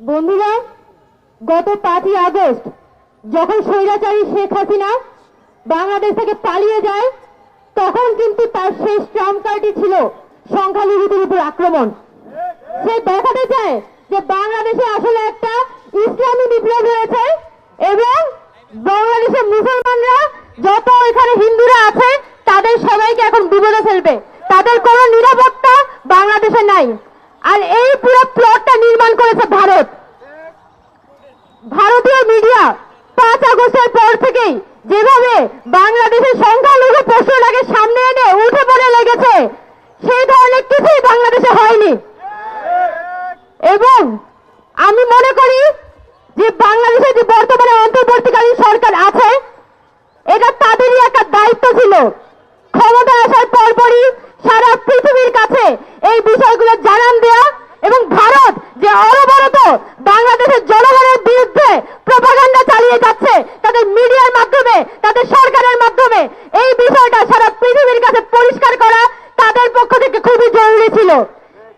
বন্ধুরা, গত 5ই আগস্ট যখন স্বৈরাচারী শেখ হাসিনা বাংলাদেশ থেকে পালিয়ে যায়, তখন কিন্তু তার শেষ ট্রাম্প কার্ডই ছিল সংখ্যালঘুদের উপর আক্রমণ। সে দেখাতে চায় যে বাংলাদেশে আসলে একটা ইসলামী বিপ্লব হয়েছে এবং বাংলাদেশের মুসলমানরা যত এখানে হিন্দুরা আছে তাদের সবাইকে এখন বিপদে ফেলবে, তাদের কোনো নিরাপত্তা বাংলাদেশে নাই। আর এই পুরো প্লটটা নির্মাণ করেছে ভারত। ভারতীয় মিডিয়া 5 আগস্টের পর থেকেই যেভাবে বাংলাদেশের সংখ্যালঘু প্রশ্নটাকে সামনে এনে উঠে পড়ে লেগেছে, সেই ধরনের কিছুই বাংলাদেশে হয়নি। এবং আমি মনে করি যে বাংলাদেশে যে বর্তমানে অন্তর্বর্তীকালীন সরকার আছে, এটা তাদেরই একটা দায়িত্ব ছিল ক্ষমতা আসার পরপরই সারা পৃথিবীর কাছে এই বিষয়গুলো জানান দেয়া এবং ভারত যে অনবরত বাংলাদেশের জনগণের বিরুদ্ধে প্রপাগান্ডা চালিয়ে যাচ্ছে তাদের মিডিয়ার মাধ্যমে, তাদের সরকারের মাধ্যমে, এই বিষয়টা সারা পৃথিবীর কাছে পরিষ্কার করা তাদের পক্ষ থেকে খুবই জরুরি ছিল।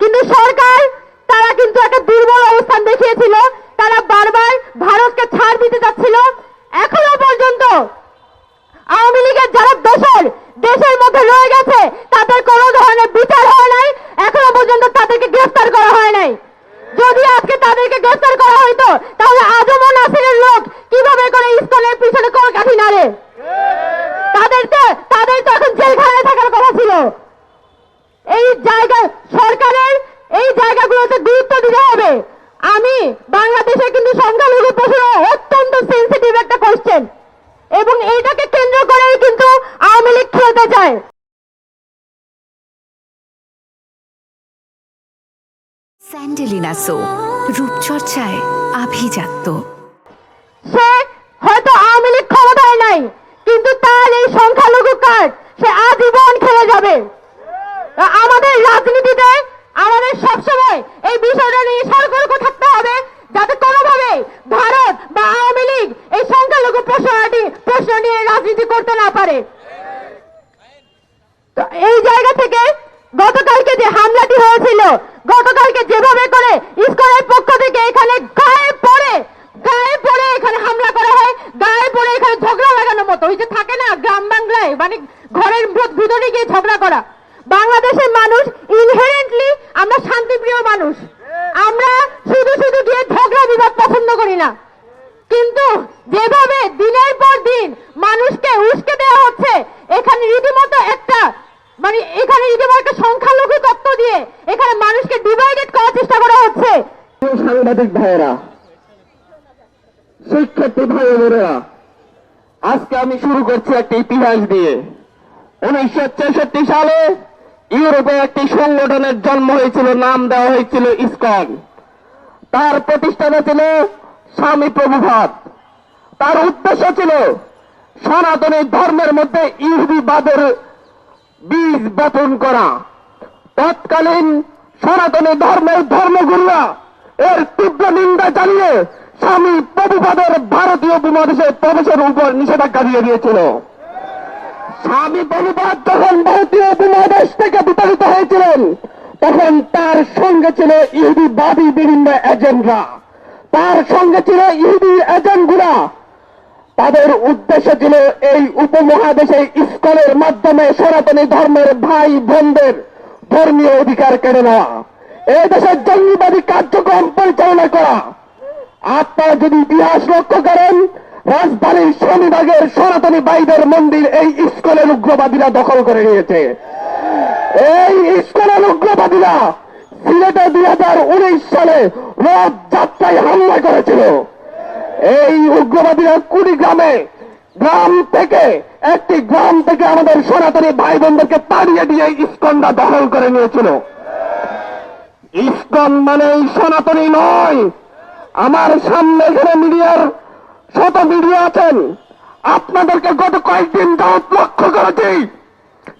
কিন্তু সরকার তারা কিন্তু একটা দুর্বল অবস্থান দেখিয়েছিল, তারা বারবার ভারতকে ছাড় দিতে চাচ্ছিল। এখনো পর্যন্ত আওয়ামী লীগের যারা দোষর দেশের মধ্যে রয়ে গেছে তাদের কোনো ধরনের বিচার হয় নাই, এখনো পর্যন্ত তাদেরকে গ্রেফতার করা হয় নাই। যদি আজকে তাদেরকে গ্রেফতার করা হইতো তাহলে আজমও নাসিরের লোক কিভাবে করে ইসকনের পিছনে কলকাঠি নাড়ে, তাদের তো এখন জেলখানায় থাকার কথা ছিল। এই জায়গায় সরকারের এই জায়গাগুলোতে গুরুত্ব দিতে হবে। আমি বাংলাদেশে কিন্তু সংখ্যালঘু প্রশ্ন অত্যন্ত সেন্সিটিভ একটা কোশ্চেন এবং এইটাকে কেন্দ্র করেই কিন্তু আওয়ামী লীগ খেলতে চায়। স্যান্ডেলিনা সো, রূপচর্চায় আভিজাত্য। সে হয়তো আওয়ামী লীগ ক্ষমতায় নাই, কিন্তু তার এই সংখ্যালঘু কার্ড সে আজীবন খেলে যাবে। আমাদের রাজনীতিতে আমাদের সবসময় এই বিষয়টা নিয়ে সতর্ক থাকতে হবে যাতে কোনোভাবে ভারত বা আওয়ামী লীগ এই সংখ্যালঘু প্রশ্ন নিয়ে রাজনীতি করতে না পারে। তো এই জায়গা থেকে গতকালকে যে হামলাটি হয়েছিল, গতকালকে যেভাবে করে ইসকনের পক্ষ থেকে এখানে গায়ে পড়ে এখানে হামলা করা হয়, গায়ে পড়ে এখানে ঝগড়া লাগানোর মতো, ওই যে থাকে না গ্রাম বাংলায় মানে ঘরের ভিতরে গিয়ে ঝগড়া করা। বাংলাদেশের মানুষ ইনহেরেন্টলি আমরা শান্তিপ্রিয় মানুষ, আমরা শুধু গিয়ে ঝগড়া বিবাদ পছন্দ করি না। কিন্তু যেভাবে দিনের পর দিন মানুষকে উস্কে দেওয়া হচ্ছে, এখানে রীতিমতো একটা সংখ্যালঘু তত্ত্ব দিয়ে এখানে মানুষকে ডিভাইডেড করার চেষ্টা করা হচ্ছে। সাংবাদিক ভাইয়েরা, শিক্ষার্থী ভাই বোনেরা, আজকে আমি শুরু করছি একটা ইতিহাস দিয়ে। 1963 সালে ইউরোপে একটি সংগঠনের জন্ম হয়েছিল, নাম দেওয়া হয়েছিল ইসকন। তার প্রতিষ্ঠাতা ছিল স্বামী প্রভুপাদ। তার উদ্দেশ্য ছিল সনাতনী ধর্মের মধ্যে ইহুদিবাদের বীজ বপন করা। তৎকালীন সনাতনী ধর্মের ধর্মগুরুরা এর তীব্র নিন্দা জানিয়ে স্বামী প্রভুপাদের ভারতীয় উপমহাদেশে প্রবেশের উপর নিষেধাজ্ঞা দিয়ে দিয়েছিল। স্বামী প্রভুপাদ যখন ভারতীয় উপমহাদেশ থেকে বিতাড়িত হয়েছিলেন, তখন তার সঙ্গে ছিল ইহুদিবাদী বিভিন্ন এজেন্টরা, তার সঙ্গে ছিল ইহুদি এজেন্টগুলা। তাদের উদ্দেশ্য ছিল এই উপমহাদেশে ইসকনের মাধ্যমে সনাতনী ধর্মের ভাই বোনদের ধর্মীয় অধিকার কেড়ে নেওয়া, এই দেশের জঙ্গিবাদী কার্যক্রম পরিচালনা করা। আপনারা যদি ইতিহাস লক্ষ্য করেন, রাজধানীর শনিবাগের সনাতনী ভাইদের মন্দির এই ইসকনের উগ্রবাদীরা দখল করে নিয়েছে। এই ইসকনের উগ্রবাদীরা সিলেটে 2019 সালে রথ যাত্রায় হামলা করেছিল। এই উগ্রবাদীরা কুড়িগ্রামে একটি গ্রাম থেকে আমাদের সনাতনী ভাই বোনদেরকে তাড়িয়ে দিয়ে ইসকনরা দখল করে নিয়েছিল। ইসকন মানে সনাতনী নয়। আমার সামনে এখানে মিডিয়ার শত মিডিয়া আছেন, আপনাদেরকে গত কয়েকদিন যাবত লক্ষ্য করেছি,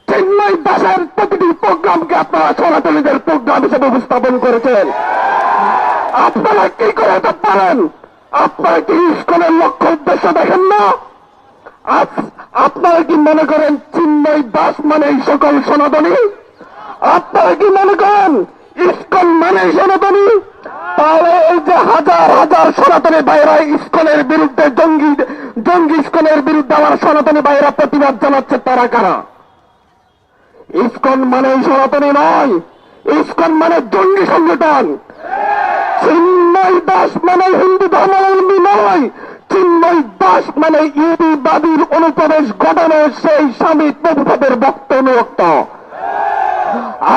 চিন্ময় দাসের প্রতিটি প্রোগ্রামকে আপনারা সনাতনীদের প্রোগ্রাম হিসেবে উপস্থাপন করেছেন। আপনারা কি করে হতে পারেন? আপনারা কি ইসকনের লক্ষ্য উদ্দেশ্য দেখেন না? আপনারা কি মনে করেন চিন্ময় দাস মানে এই সকল সনাতনী? আপনারা কি মনে করেন ইসকন মানে সনাতনী? তাহলে এই যে হাজার হাজার সনাতনী ভাইরা ইস্কনের বিরুদ্ধে জঙ্গি ইস্কনের বিরুদ্ধে আমার সনাতনী ভাইরা প্রতিবাদ জানাচ্ছে, তারা কারা? ইস্কন মানে সনাতনী নয়, ইস্কন মানে জঙ্গি সংগঠন। চিন্ময় দাস মানে হিন্দু ধর্মাবলম্বী নয়, চিন্ময় দাস মানে ইহুদিবাদীর অনুপ্রবেশ ঘটানো সেই স্বামী প্রভুপাদের ভক্ত অনুরক্ত।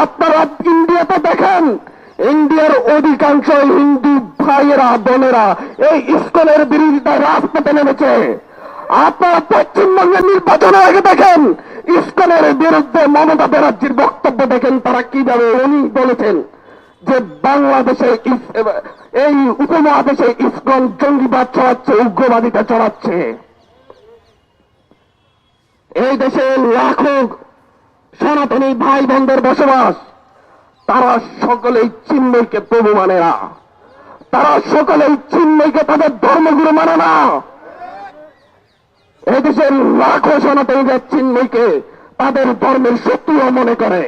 আপনারা ইন্ডিয়াতে দেখেন, ইন্ডিয়ার অধিকাংশ হিন্দু ভাইয়েরা বোনেরা এই ইস্কনের বিরুদ্ধে রাজপথে নেমেছে। আপনারা পশ্চিমবঙ্গের নির্বাচনের আগে দেখেন, ইস্কনের বিরুদ্ধে মমতা ব্যানার্জির বক্তব্য দেখেন, তারা কিভাবে উনি বলেছেন যে বাংলাদেশে এই উপমহাদেশে ইস্কন জঙ্গিবাদ ছড়াচ্ছে, উগ্রবাদিতা ছড়াচ্ছে। এই দেশে লাখো সনাতনী ভাই বোনদের বসবাস, তারা সকলেই চিন্ময়কে প্রভু মানে না, তারা সকলেই চিন্ময়কে তাদের ধর্মগুরু মানে না। এই দেশের লাখো সনাতনীরা চিন্ময়কে তাদের ধর্মের শত্রুও মনে করে।